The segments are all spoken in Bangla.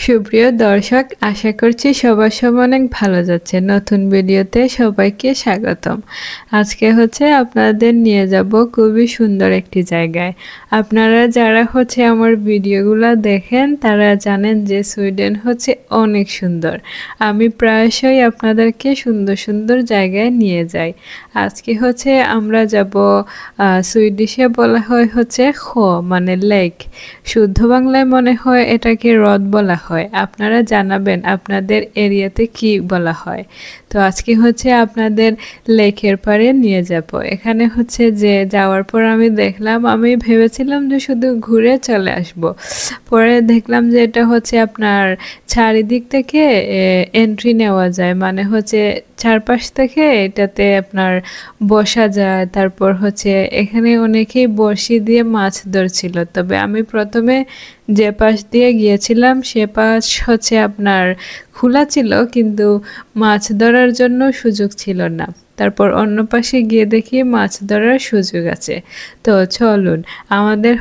সুপ্রিয় দর্শক, আশা করছি সবার সব অনেক ভালো যাচ্ছে। নতুন ভিডিওতে সবাইকে স্বাগতম। আজকে আপনাদের নিয়ে যাব খুবই সুন্দর একটি জায়গায়। আপনারা যারা আমার ভিডিওগুলো দেখেন তারা জানেন যে সুইডেন অনেক সুন্দর। আমি প্রায়শই আপনাদেরকে সুন্দর সুন্দর জায়গায় নিয়ে যাই। আজকে আমরা যাব, সুইডিশে বলা হয় মানে লেক, শুদ্ধ বাংলায় মনে হয় এটাকে হ্রদ বলা হয়। আপনারা জানাবেন আপনাদের এরিয়াতে কি বলা হয়। তো আজকে আপনাদের লেকের পাড়ে নিয়ে যাব। এখানে যে যাওয়ার পর আমি দেখলাম, আমি ভেবেছিলাম যে শুধু ঘুরে চলে আসব। পরে দেখলাম যে এটা আপনার চারিদিক থেকে এন্ট্রি নেওয়া যায়, মানে চারপাশ থেকে এটাতে আপনার বসা যায়। তারপর এখানে অনেকেই বড়শি দিয়ে মাছ ধরছিল। তবে আমি প্রথমে যে পাশ দিয়ে গিয়েছিলাম সে পাশ আপনার খোলা ছিল, কিন্তু মাছ ধরার জন্য সুযোগ ছিল না। তারপর অন্য পাশে গিয়ে দেখি মাছ ধরার সুযোগ আছে। তো চলুন, আমাদের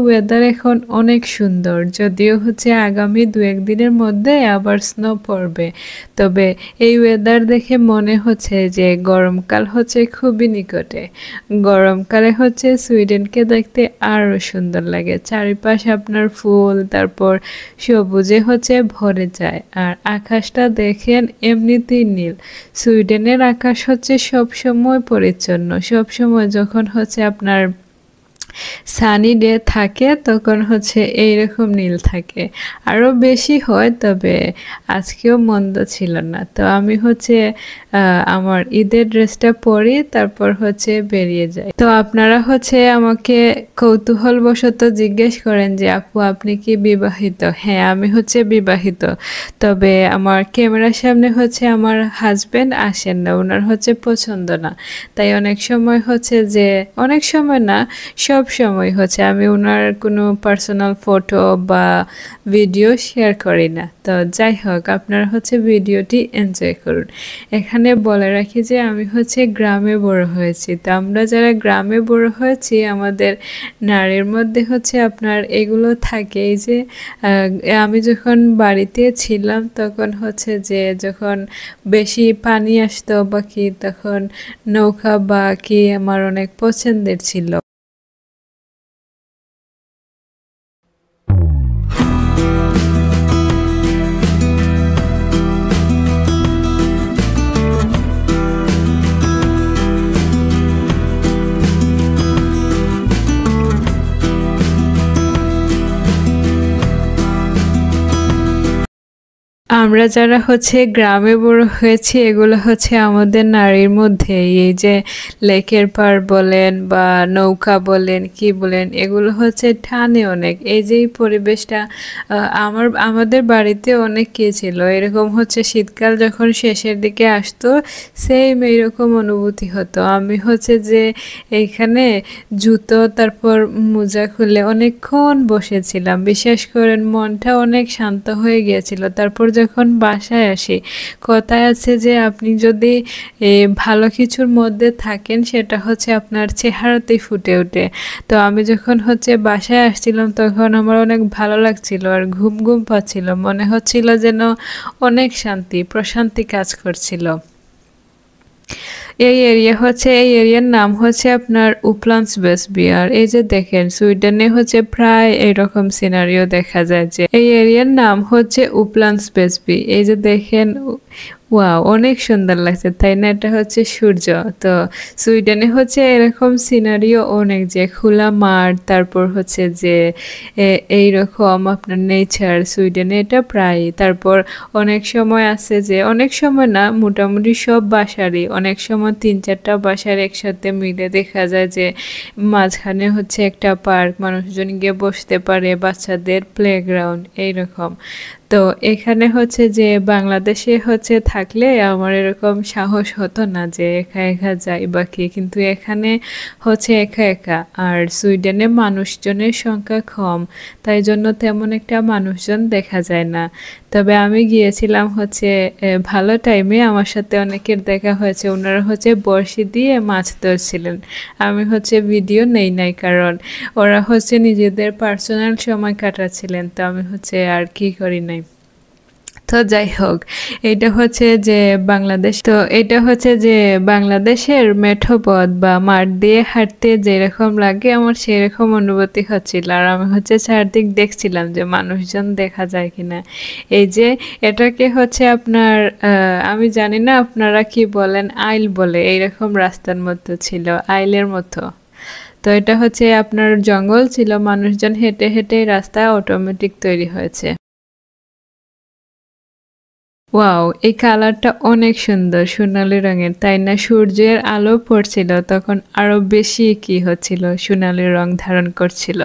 ওয়েদার এখন অনেক সুন্দর, যদিও আগামী 2-1 দিনের মধ্যে আবার স্নো পড়বে। তবে এই ওয়েদার দেখে মনে যে গরমকাল খুবই নিকটে। গরমকালে সুইডেনকে দেখতে আরও সুন্দর লাগে। চারিপাশ আপনার ফুল, তারপর সবুজে ভরে যায়। আর আকাশটা দেখেন এমনিতেই নীল। সুইডেনের আকাশ সবসময় পরিচ্ছন্ন। সবসময় যখন আপনার সানি ডে থাকে তখন এইরকম নীল থাকে, আরও বেশি হয়। তবে আজকেও মন্দ ছিল না। তো আমি আমার ঈদের ড্রেসটা পরি, তারপর বেরিয়ে যাই। তো আপনারা আমাকে কৌতূহলবশত জিজ্ঞেস করেন যে আপু আপনি কি বিবাহিত? হ্যাঁ, আমি বিবাহিত। তবে আমার ক্যামেরার সামনে আমার হাজবেন্ড আসেন না, ওনার পছন্দ না। তাই অনেক সময় যে অনেক সময় না, সব সময় আমি ওনার কোনো পার্সোনাল ফটো বা ভিডিও শেয়ার করি না। তো যাই হোক, আপনারা ভিডিওটি এনজয় করুন। এখানে বলে রাখি যে আমি গ্রামে বড় হয়েছি। তো আমরা যারা গ্রামে বড় হয়েছি, আমাদের নারীর মধ্যে আপনার এগুলো থাকে। এই যে আমি যখন বাড়িতে ছিলাম তখন যে যখন বেশি পানি আসতো বা কি, তখন নৌকা বা কি আমার অনেক পছন্দের ছিল। আমরা যারা গ্রামে বড় হয়েছি, এগুলো আমাদের নারীর মধ্যে, এই যে লেকের পাড় বলেন বা নৌকা বলেন কি বলেন, এগুলো টানে অনেক। এই যে পরিবেশটা আমাদের বাড়িতে অনেক কি ছিল এরকম, শীতকাল যখন শেষের দিকে আসতো সেম এইরকম অনুভূতি হতো। আমি যে এইখানে জুতো তারপর মোজা খুলে অনেকক্ষণ বসেছিলাম। বিশ্বাস করেন, মনটা অনেক শান্ত হয়ে গিয়েছিল। তারপর যখন বাসায় আসি, কথায় আছে যে আপনি যদি ভালো কিছুর মধ্যে থাকেন সেটা আপনার চেহারাতেই ফুটে ওঠে। তো আমি যখন বাসায় আসছিলাম তখন আমার অনেক ভালো লাগছিল, আর ঘুম ঘুম পাচ্ছিল। মনে হচ্ছিল যেন অনেক শান্তি প্রশান্তি কাজ করছিল। এই এরিয়ার নাম আপনার উপল্যান্ডস বেসবি। আর এই যে দেখেন, সুইডেনে প্রায় এইরকম সিনারিও দেখা যায় যে এই এরিয়ার নাম উপল্যান্ডস বেসবি। এই যে দেখেন, ওয়াও, অনেক সুন্দর লাগছে তাই না? এটা সূর্য। তো সুইডেনে এরকম সিনারিও অনেক, যে খোলা মাঠ, তারপর যে এইরকম আপনার নেচার সুইডেনে এটা প্রায়। তারপর অনেক সময় আছে যে, অনেক সময় না, মোটামুটি সব বাসারই অনেক সময় 3-4টা বাসার একসাথে মিলে দেখা যায় যে মাঝখানে একটা পার্ক, মানুষজন গিয়ে বসতে পারে, বাচ্চাদের প্লেগ্রাউন্ড এইরকম। তো এখানে যে বাংলাদেশে থাকলে আমার এরকম সাহস হতো না যে একা একা যাই বা কি, কিন্তু এখানে একা একা। আর সুইডেনে মানুষজনের সংখ্যা কম, তাই জন্য তেমন একটা মানুষজন দেখা যায় না। তবে আমি গিয়েছিলাম ভালো টাইমে, আমার সাথে অনেকের দেখা হয়েছে, ওনারা বড়শি দিয়ে মাছ ধরছিলেন। আমি ভিডিও নেই নাই, কারণ ওরা নিজেদের পার্সোনাল সময় কাটাচ্ছিলেন। তো আমি আর কি করি নাই। তো যাই হোক, এটা হচ্ছে যে বাংলাদেশ, তো এটা হচ্ছে যে বাংলাদেশের মেঠো পথ বা মাঠ দিয়ে হাঁটতে যেরকম লাগে আমার সেরকম অনুভূতি হচ্ছিল। আর আমি হচ্ছে চারদিক দেখছিলাম যে মানুষজন দেখা যায় কিনা। এই যে এটাকে হচ্ছে আপনার আমি জানি না আপনারা কি বলেন, আইল বলে, এইরকম রাস্তার মতো ছিল, আইলের মতো। তো এটা হচ্ছে আপনার জঙ্গল ছিল, মানুষজন হেঁটে হেঁটে রাস্তা অটোমেটিক তৈরি হয়েছে। ওয়াও, এই কালারটা অনেক সুন্দর, সোনালী রঙের, তাই না? সূর্যের আলো পড়ছিল তখন আরো বেশি কি হচ্ছিল, সোনালী রং ধারণ করছিল।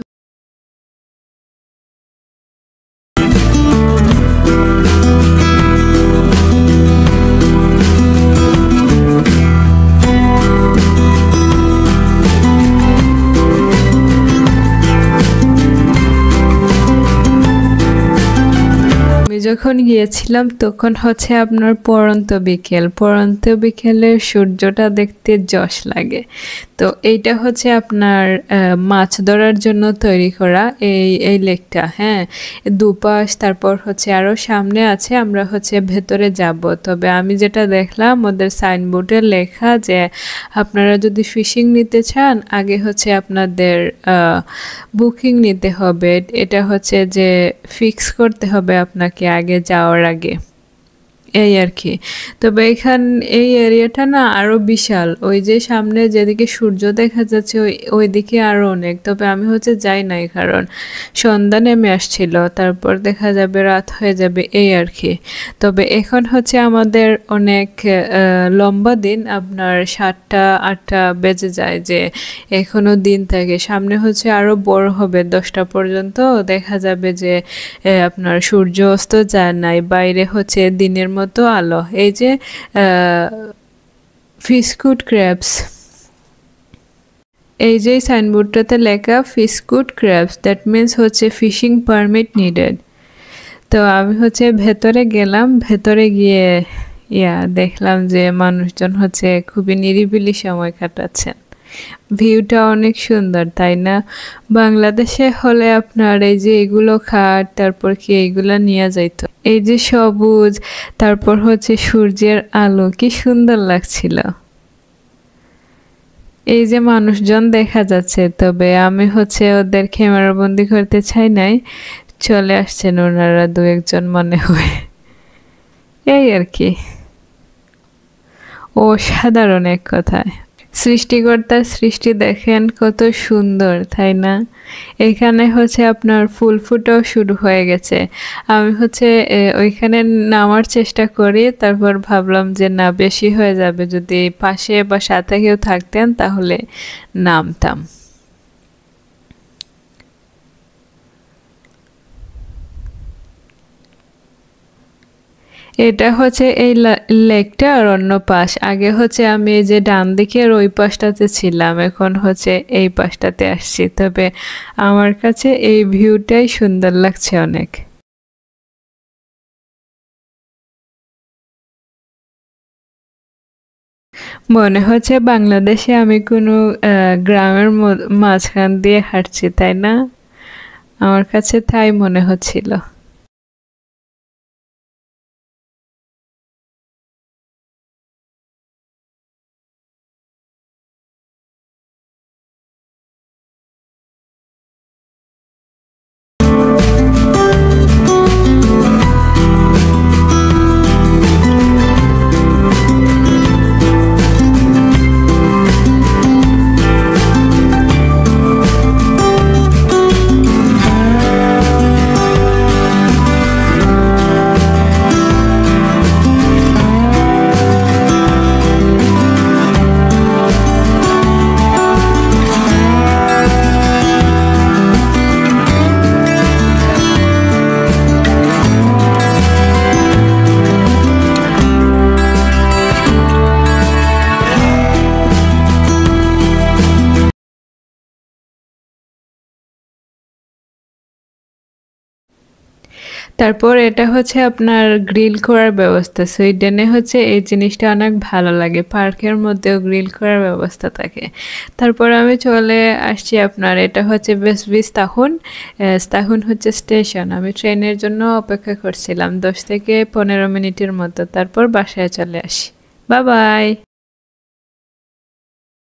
আমি যখন গিয়েছিলাম তখন হচ্ছে আপনার পড়ন্ত বিকেলের সূর্যটা দেখতে জশ লাগে। তো এইটা হচ্ছে আপনার মাছ ধরার জন্য তৈরি করা এই লেকটা। হ্যাঁ, দুপাশ, তারপর হচ্ছে আরও সামনে আছে, আমরা হচ্ছে ভেতরে যাব। তবে আমি যেটা দেখলাম ওদের সাইনবোর্ডে লেখা যে আপনারা যদি ফিশিং নিতে চান আগে হচ্ছে আপনাদের বুকিং নিতে হবে। এটা হচ্ছে যে ফিক্স করতে হবে আপনাকে আগে যাওয়ার আগে, এই আর কি। তবে এই এরিয়াটা না আরো বিশাল, ওই যে সামনে যেদিকে সূর্য দেখা যাচ্ছে ওইদিকে আরো অনেক। তবে আমি হচ্ছে যাই নাই, কারণ সন্ধ্যা নেমে আসছিল, তারপর দেখা যাবে রাত হয়ে যাবে, এই আর কি। তবে এখন হচ্ছে আমাদের অনেক লম্বা দিন, আপনার 7টা 8টা বেজে যায়, যে এখনো দিন থাকে। সামনে হচ্ছে আরো বড় হবে, 10টা পর্যন্ত দেখা যাবে যে আপনার সূর্য অস্ত যায় নাই, বাইরে হচ্ছে দিনের মতো আলো। এই যে ফিশকুড ক্র্যাবস, এই যে সাইনবোর্ডটাতে লেখা ফিশকুড ক্র্যাবস, দ্যাট মিনস হচ্ছে ফিশিং পারমিট নিডেড। তো আমি হচ্ছে ভেতরে গেলাম, ভেতরে গিয়ে দেখলাম যে মানুষজন হচ্ছে খুবই নিরিবিলি সময় কাটাচ্ছেন। ভিউটা অনেক সুন্দর, তাই না? বাংলাদেশে হলে আপনার এই যে এগুলো খাট, তারপর কি এইগুলা নিয়ে যাইতো, এই যে সবুজ, তারপর হচ্ছে সূর্যের আলো, কি সুন্দর লাগছিল। এই যে মানুষজন দেখা যাচ্ছে, তবে আমি হচ্ছে ওদের ক্যামেরাবন্দি করতে চাই নাই, চলে আসছেন ওনারা 2-1 জন মনে হয়, এই আর কি। অসাধারণ এক কথায়। সৃষ্টিকর্তার সৃষ্টি দেখেন কত সুন্দর, তাই না? এখানে হচ্ছে আপনার ফুল ফুটাও শুরু হয়ে গেছে। আমি হচ্ছে ওইখানে নামার চেষ্টা করি, তারপর ভাবলাম যে না, বেশি হয়ে যাবে, যদি পাশে বা সাথে কেউ থাকতেন তাহলে নামতাম। এটা হচ্ছে এই লেকটা আর অন্য পাশ। আগে হচ্ছে আমি এই যে ডান দিকের ওই পাশটাতে ছিলাম, এখন হচ্ছে এই পাশটাতে আসছি। তবে আমার কাছে এই ভিউটাই সুন্দর লাগছে অনেক। মনে হচ্ছে বাংলাদেশে আমি কোনো গ্রামের মাঝখান দিয়ে হাঁটছি, তাই না? আমার কাছে তাই মনে হচ্ছিল। তারপর এটা হচ্ছে আপনার গ্রিল করার ব্যবস্থা। সুইডেনে হচ্ছে এই জিনিসটা অনেক ভালো লাগে, পার্কের মধ্যেও গ্রিল করার ব্যবস্থা থাকে। তারপর আমি চলে আসছি আপনার, এটা হচ্ছে স্তাহুন। স্তাহুন হচ্ছে স্টেশন। আমি ট্রেনের জন্য অপেক্ষা করছিলাম 10 থেকে 15 মিনিটের মতো, তারপর বাসায় চলে আসি। Bye bye.